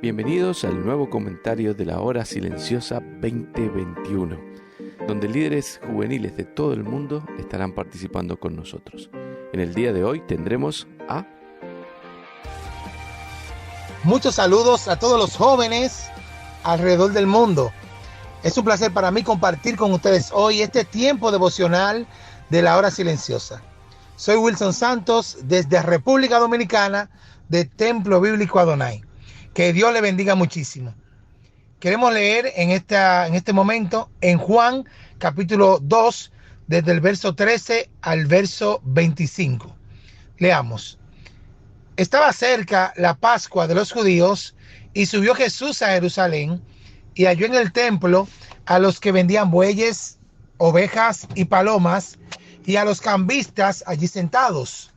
Bienvenidos al nuevo comentario de la Hora Silenciosa 2021, donde líderes juveniles de todo el mundo estarán participando con nosotros. En el día de hoy tendremos a... Muchos saludos a todos los jóvenes alrededor del mundo. Es un placer para mí compartir con ustedes hoy este tiempo devocional de la Hora Silenciosa. Soy Wilson Santos desde República Dominicana de Templo Bíblico Adonai. Que Dios le bendiga muchísimo. Queremos leer en este momento en Juan capítulo 2 desde el verso 13 al verso 25. Leamos. Estaba cerca la Pascua de los judíos y subió Jesús a Jerusalén y halló en el templo a los que vendían bueyes, ovejas y palomas y a los cambistas allí sentados.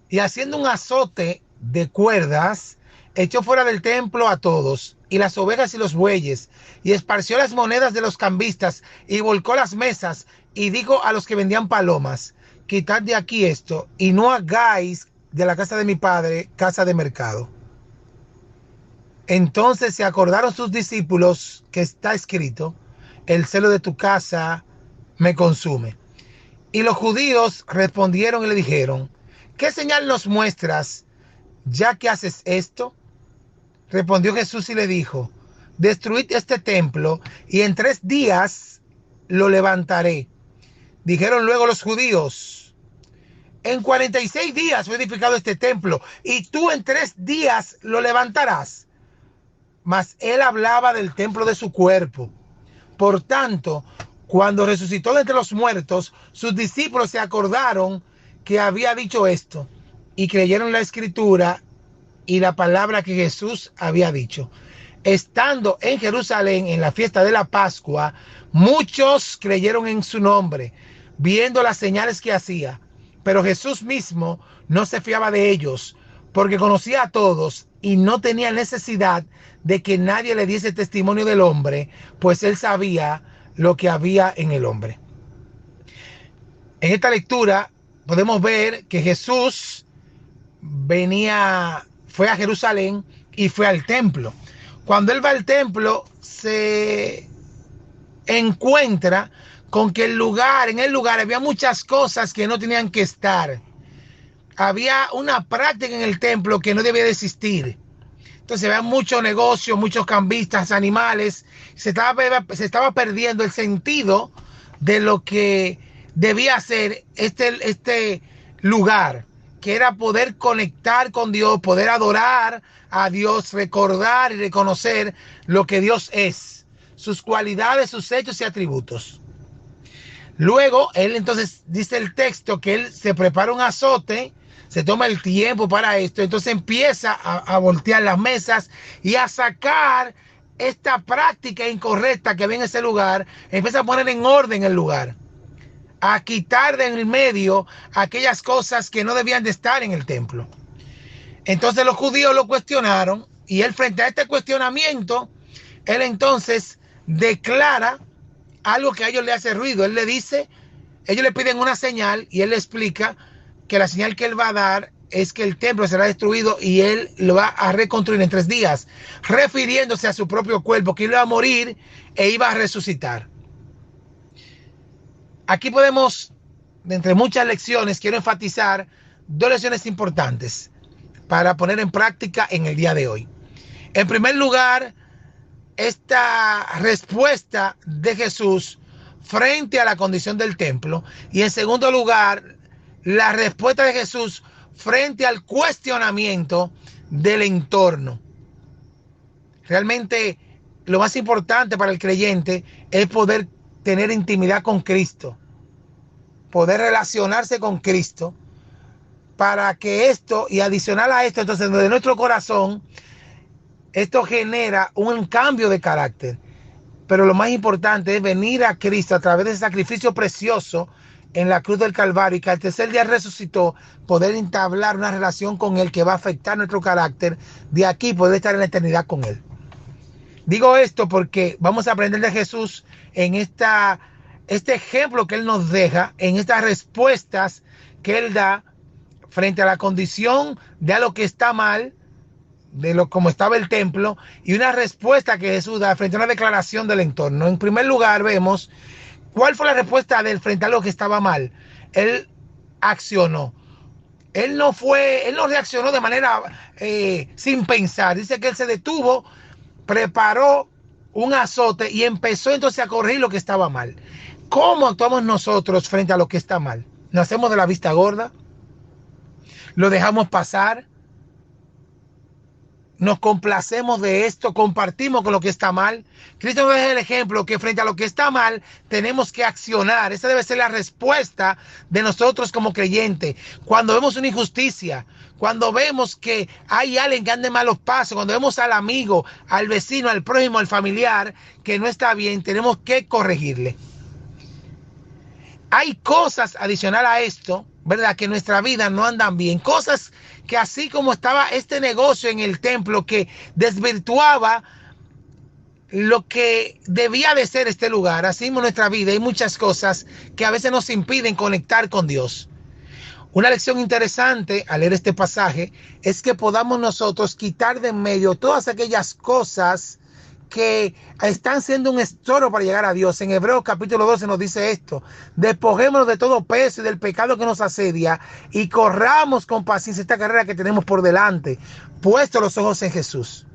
Y haciendo un azote de cuerdas, echó fuera del templo a todos, y las ovejas y los bueyes, y esparció las monedas de los cambistas, y volcó las mesas, y dijo a los que vendían palomas: quitad de aquí esto, y no hagáis de la casa de mi padre casa de mercado. Entonces se acordaron sus discípulos que está escrito: el celo de tu casa me consume. Y los judíos respondieron y le dijeron: ¿qué señal nos muestras, ya que haces esto? Respondió Jesús y le dijo: destruid este templo y en 3 días lo levantaré. Dijeron luego los judíos: en 46 días fue edificado este templo y tú en 3 días lo levantarás. Mas él hablaba del templo de su cuerpo. Por tanto, cuando resucitó de entre los muertos, sus discípulos se acordaron que había dicho esto y creyeron la escritura y la palabra que Jesús había dicho. Estando en Jerusalén en la fiesta de la Pascua, muchos creyeron en su nombre, viendo las señales que hacía. Pero Jesús mismo no se fiaba de ellos, porque conocía a todos y no tenía necesidad de que nadie le diese testimonio del hombre, pues él sabía lo que había en el hombre. En esta lectura podemos ver que Jesús fue a Jerusalén y fue al templo. Cuando él va al templo, se encuentra con que en el lugar había muchas cosas que no tenían que estar. Había una práctica en el templo que no debía de existir. Entonces había mucho negocio, muchos cambistas, animales. Se estaba perdiendo el sentido de lo que debía ser este lugar, que era poder conectar con Dios, poder adorar a Dios, recordar y reconocer lo que Dios es, sus cualidades, sus hechos y atributos. Luego, él entonces dice el texto que él se prepara un azote, se toma el tiempo para esto, entonces empieza a voltear las mesas y a sacar esta práctica incorrecta que había en ese lugar, empieza a poner en orden el lugar, a quitar de en el medio aquellas cosas que no debían de estar en el templo. Entonces los judíos lo cuestionaron y él, frente a este cuestionamiento, él entonces declara algo que a ellos le hace ruido. Él le dice, ellos le piden una señal y él le explica que la señal que él va a dar es que el templo será destruido y él lo va a reconstruir en 3 días, refiriéndose a su propio cuerpo, que iba a morir e iba a resucitar. Aquí podemos, de entre muchas lecciones, quiero enfatizar 2 lecciones importantes para poner en práctica en el día de hoy. En primer lugar, esta respuesta de Jesús frente a la condición del templo. Y en segundo lugar, la respuesta de Jesús frente al cuestionamiento del entorno. Realmente lo más importante para el creyente es poder tener intimidad con Cristo, poder relacionarse con Cristo, para que esto, y adicional a esto, entonces de nuestro corazón, esto genera un cambio de carácter. Pero lo más importante es venir a Cristo a través del sacrificio precioso en la cruz del Calvario, y que al tercer día resucitó, poder entablar una relación con Él que va a afectar nuestro carácter, de aquí poder estar en la eternidad con Él. Digo esto porque vamos a aprender de Jesús en este ejemplo que Él nos deja, en estas respuestas que Él da frente a la condición de algo que está mal, de lo como estaba el templo y una respuesta que Jesús da frente a una declaración del entorno. En primer lugar, vemos cuál fue la respuesta de él frente a lo que estaba mal. Él accionó. Él no reaccionó de manera sin pensar. Dice que él se detuvo, preparó un azote y empezó entonces a corregir lo que estaba mal. ¿Cómo actuamos nosotros frente a lo que está mal? ¿Nos hacemos de la vista gorda? ¿Lo dejamos pasar? ¿Nos complacemos de esto? ¿Compartimos con lo que está mal? Cristo nos deja el ejemplo que frente a lo que está mal tenemos que accionar. Esa debe ser la respuesta de nosotros como creyentes. Cuando vemos una injusticia, cuando vemos que hay alguien que anda en malos pasos, cuando vemos al amigo, al vecino, al prójimo, al familiar que no está bien, tenemos que corregirle. Hay cosas adicionales a esto, ¿verdad?, que en nuestra vida no andan bien. Cosas que así como estaba este negocio en el templo que desvirtuaba lo que debía de ser este lugar, así en nuestra vida hay muchas cosas que a veces nos impiden conectar con Dios. Una lección interesante al leer este pasaje es que podamos nosotros quitar de en medio todas aquellas cosas que están siendo un estorbo para llegar a Dios. En Hebreos capítulo 12 nos dice esto: despojémonos de todo peso y del pecado que nos asedia y corramos con paciencia esta carrera que tenemos por delante, puesto los ojos en Jesús.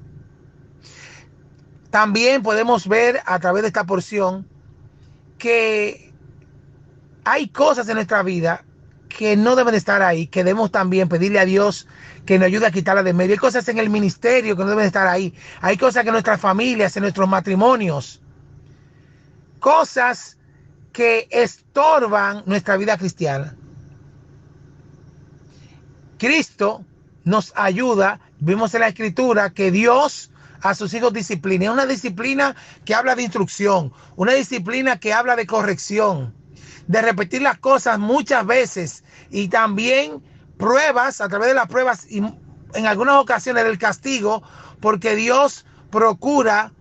También podemos ver a través de esta porción que hay cosas en nuestra vida que no deben estar ahí, que debemos también pedirle a Dios que nos ayude a quitarla de medio. Hay cosas en el ministerio que no deben estar ahí. Hay cosas que en nuestras familias, en nuestros matrimonios, cosas que estorban nuestra vida cristiana. Cristo nos ayuda. Vimos en la Escritura que Dios a sus hijos disciplina. Es una disciplina que habla de instrucción, una disciplina que habla de corrección, de repetir las cosas muchas veces, y también pruebas, a través de las pruebas y en algunas ocasiones del castigo, porque Dios procura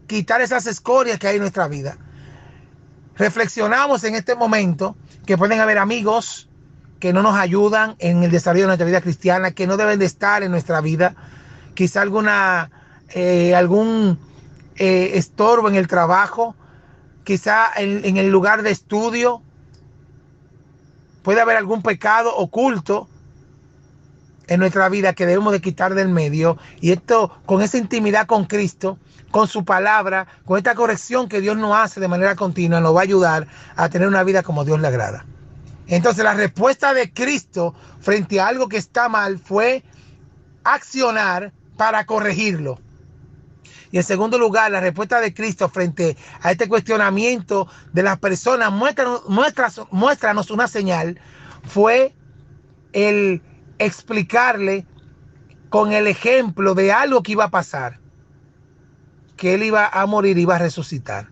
quitar esas escorias que hay en nuestra vida. Reflexionamos en este momento que pueden haber amigos que no nos ayudan en el desarrollo de nuestra vida cristiana, que no deben de estar en nuestra vida. Quizá algún estorbo en el trabajo, quizá en el lugar de estudio. Puede haber algún pecado oculto en nuestra vida que debemos de quitar del medio, y esto con esa intimidad con Cristo, con su palabra, con esta corrección que Dios nos hace de manera continua, nos va a ayudar a tener una vida como Dios le agrada. Entonces la respuesta de Cristo frente a algo que está mal fue accionar para corregirlo. Y en segundo lugar, la respuesta de Cristo frente a este cuestionamiento de las personas, muéstranos una señal, fue el explicarle con el ejemplo de algo que iba a pasar, que él iba a morir, iba a resucitar.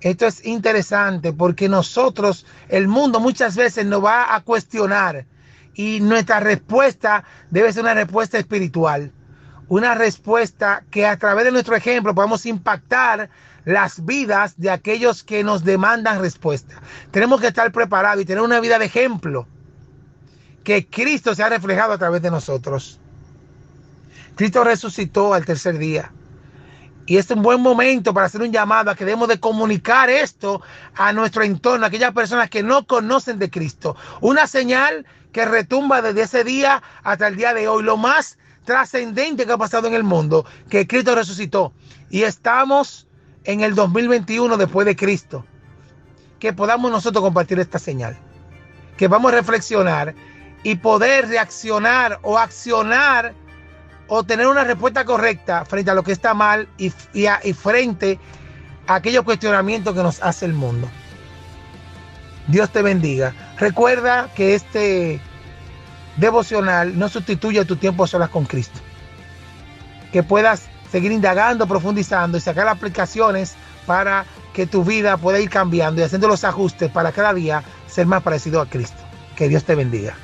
Esto es interesante porque nosotros, el mundo muchas veces nos va a cuestionar, y nuestra respuesta debe ser una respuesta espiritual. Una respuesta que a través de nuestro ejemplo podamos impactar las vidas de aquellos que nos demandan respuesta. Tenemos que estar preparados y tener una vida de ejemplo, que Cristo se ha reflejado a través de nosotros. Cristo resucitó al tercer día. Y es un buen momento para hacer un llamado a que debemos de comunicar esto a nuestro entorno, a aquellas personas que no conocen de Cristo. Una señal que retumba desde ese día hasta el día de hoy. Lo más trascendente que ha pasado en el mundo, que Cristo resucitó, y estamos en el 2021 después de Cristo. Que podamos nosotros compartir esta señal, que vamos a reflexionar y poder reaccionar o accionar o tener una respuesta correcta frente a lo que está mal y frente a aquellos cuestionamientos que nos hace el mundo. Dios te bendiga. Recuerda que este devocional no sustituye tu tiempo a solas con Cristo. Que puedas seguir indagando, profundizando y sacar aplicaciones para que tu vida pueda ir cambiando y haciendo los ajustes para cada día ser más parecido a Cristo. Que Dios te bendiga.